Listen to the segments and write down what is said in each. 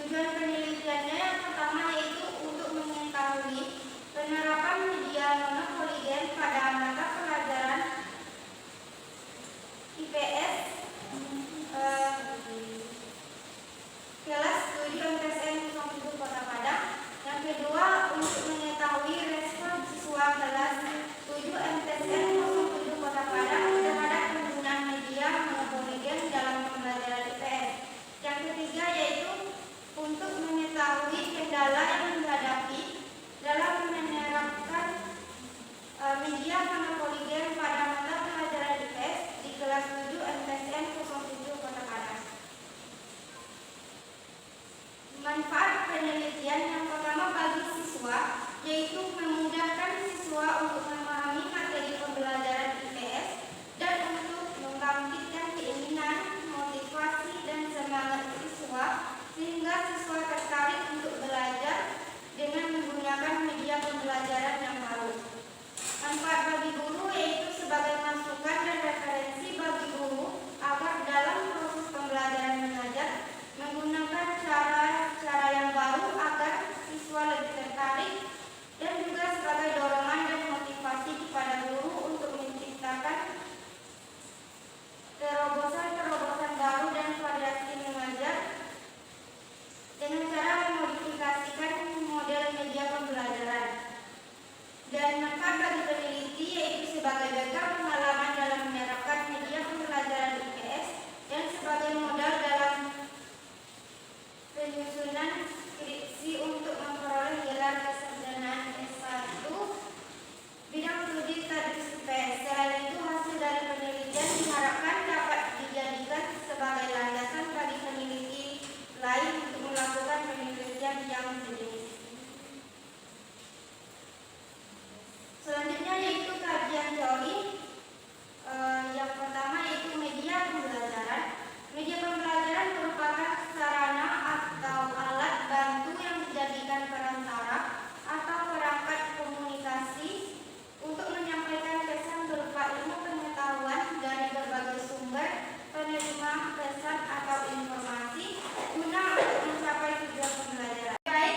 Tujuan penelitiannya yang pertama yaitu untuk mengetahui penerapan media monopoligen pada mata pelajaran IPS kelas 7 MTSN 07 Kota Padang. Yang kedua, untuk mengetahui respon siswa kelas 7 MTSN 07 Kota Padang terhadap penggunaan media monopoligen dalam pembelajaran IPS. Yang ketiga yaitu untuk mengetahui kendala yang dihadapi dalam menerapkan media monopoligen pada mata pelajaran IPS di kelas 7 MTSN 07 Kota Padang. Manfaat penelitian yang pertama bagi siswa yaitu memudahkan siswa untuk memahami materi pembelajaran IPS dan untuk membangkitkan keinginan, motivasi, dan semangat siswa sehingga siswa tertarik untuk belajar dengan menggunakan media pembelajaran yang baru. Manfaat bagi guru yaitu sebagai masukan dan referensi bagi guru agar dalam proses pembelajaran mengajar menggunakan cara-cara yang baru agar siswa lebih tertarik, dan juga sebagai dorongan dan motivasi kepada guru untuk menciptakan terobosan-terobosan baru dan variasi mengajar dengan cara memodifikasikan model media pembelajaran. Dan manfaat bagi peneliti yaitu sebagai bekal pengalaman dalam menerapkan media pembelajaran IPS dan sebagai modal dalam penyusunan skripsi untuk memperoleh gelar kesarjanaan S1 bidang studi statistik IPS. Selain itu, hasil dari penelitian diharapkan dapat dijadikan sebagai landasan bagi peneliti lain untuk melakukan penelitian yang sejenis. Selanjutnya yaitu kajian teori. Yang pertama yaitu media pembelajaran. Media pembelajaran merupakan sarana atau alat bantu yang dijadikan perantara atau perangkat komunikasi untuk menyampaikan pesan berupa ilmu pengetahuan dari berbagai sumber penerima pesan atau informasi guna untuk mencapai tujuan pembelajaran. Baik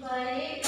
Sore ini